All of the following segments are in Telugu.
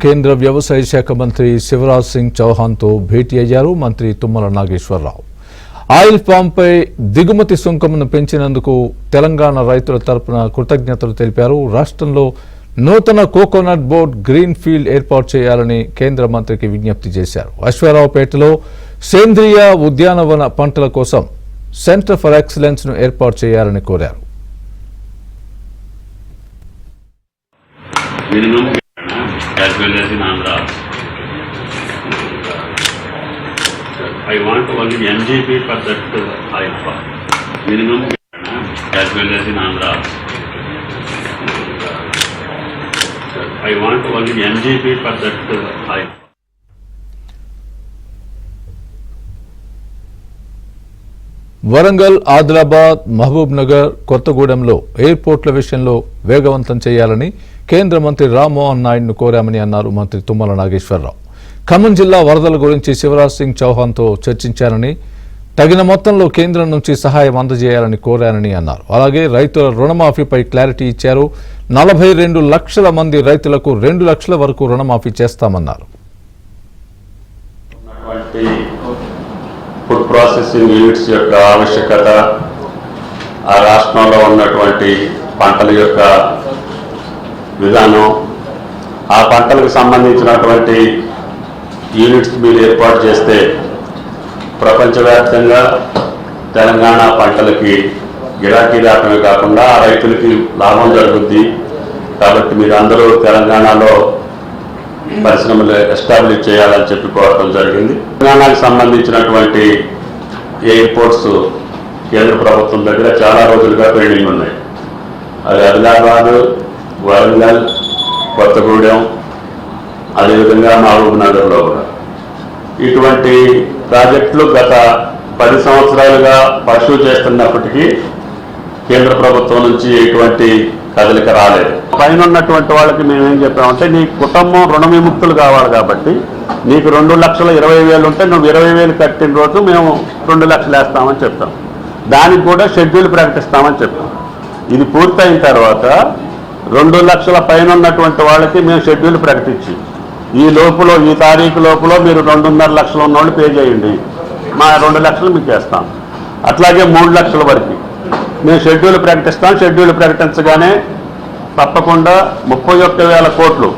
కేంద్ర వ్యవసాయ శాఖ మంత్రి శివరాజ్ సింగ్ చౌహాన్ తో భేటీ అయ్యారు మంత్రి తుమ్మల నాగేశ్వరరావు. ఆయిల్ పామ్ పై దిగుమతి సుంకమును పెంచినందుకు తెలంగాణ రైతుల తరపున కృతజ్ఞతలు తెలిపారు. రాష్ట్రంలో నూతన కోకోనట్ బోర్డ్ గ్రీన్ ఫీల్డ్ ఏర్పాటు చేయాలని కేంద్ర మంత్రికి విజ్ఞప్తి చేశారు. అశ్వారావుపేటలో సేంద్రియ ఉద్యానవన పంటల కోసం సెంటర్ ఫర్ ఎక్సలెన్స్ ను ఏర్పాటు చేయాలని కోరారు. As well as in Andhra. I want only MGP for that oil palm. Minimum as well as in Andhra. I want only MGP for that oil. Warangal, Adilabad, Mahabub Nagar, కొత్తగూడెంలో ఎయిర్పోర్ట్ల విషయంలో వేగవంతం చేయాలని కేంద్ర మంత్రి రామ్మోహన్ నాయుడును కోరామని అన్నారు మంత్రి తుమ్మల నాగేశ్వరరావు. ఖమ్మం జిల్లా వరదల గురించి శివరాజ్ సింగ్ చౌహాన్తో చర్చించారని, తగిన మొత్తంలో కేంద్రం నుంచి సహాయం అందజేయాలని కోరానని అన్నారు. అలాగే రైతుల రుణమాఫీపై క్లారిటీ ఇచ్చారు. 42 లక్షల మంది రైతులకు 2 లక్షల వరకు రుణమాఫీ చేస్తామన్నారు. ఫుడ్ ప్రాసెసింగ్ యూనిట్స్ యొక్క ఆవశ్యకత, ఆ రాష్ట్రంలో ఉన్నటువంటి పంటల యొక్క విధానం, ఆ పంటలకు సంబంధించినటువంటి యూనిట్స్ మీరు ఏర్పాటు చేస్తే ప్రపంచవ్యాప్తంగా తెలంగాణ పంటలకి గిరాకీ రావడమే కాకుండా ఆ రైతులకి లాభం జరుగుద్ది. కాబట్టి మీరు అందరూ తెలంగాణలో పరిశ్రమలు ఎస్టాబ్లిష్ చేయాలని చెప్పి కోరడం జరిగింది. తెలంగాణకు సంబంధించినటువంటి ఎయిర్పోర్ట్స్ కేంద్ర ప్రభుత్వం దగ్గర చాలా రోజులుగా పెండింగ్ ఉన్నాయి. అది ఆదిలాబాద్, వరంగల్, కొత్తగూడెం, అదేవిధంగా మహబూబ్ నగర్లో కూడా. ఇటువంటి ప్రాజెక్టులు గత 10 సంవత్సరాలుగా పర్సూ చేస్తున్నప్పటికీ కేంద్ర ప్రభుత్వం నుంచి ఎటువంటి కదలిక రాలేదు. పైన ఉన్నటువంటి వాళ్ళకి మేమేం చెప్పామంటే, నీ కుటుంబం రుణ విముక్తులు కావాలి కాబట్టి నీకు 2,20,000 ఉంటే నువ్వు 20,000 కట్టిన రోజు మేము 2 లక్షలు వేస్తామని చెప్తాం. దానికి కూడా షెడ్యూల్ ప్రకటిస్తామని చెప్తాం. ఇది పూర్తయిన తర్వాత 2 లక్షల పైన ఉన్నటువంటి వాళ్ళకి మేము షెడ్యూల్ ప్రకటించి ఈ తారీఖు లోపల మీరు 2.5 లక్షలు ఉన్నవాళ్ళు పే చేయండి, మా 2 లక్షలు మీకు వేస్తాం. అట్లాగే 3 లక్షల వరకు మేము షెడ్యూల్ ప్రకటిస్తాం. షెడ్యూల్ ప్రకటించగానే తప్పకుండా 31,000 కోట్లు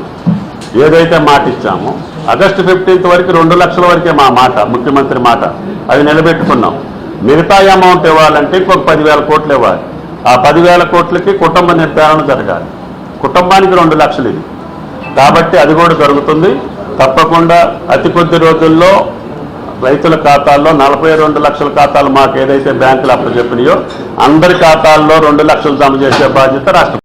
ఏదైతే మాట ఇచ్చామో ఆగస్టు 15 వరకు 2 లక్షల వరకే మా మాట, ముఖ్యమంత్రి మాట, అది నిలబెట్టుకున్నాం. మిగతా అమౌంట్ ఇవ్వాలంటే ఇంకొక 10,000 కోట్లు ఇవ్వాలి. ఆ 10,000 కోట్లకి కుటుంబ నిర్ధారణ జరగాలి. కుటుంబానికి 2 లక్షలు ఇది. కాబట్టి అది కూడా జరుగుతుంది. తప్పకుండా అతి కొద్ది రోజుల్లో రైతుల ఖాతాల్లో 42 లక్షల ఖాతాలు మాకు ఏదైతే బ్యాంకులు అప్పచెప్పినాయో అందరి ఖాతాల్లో 2 లక్షలు జమ చేసే బాధ్యత రాష్ట్ర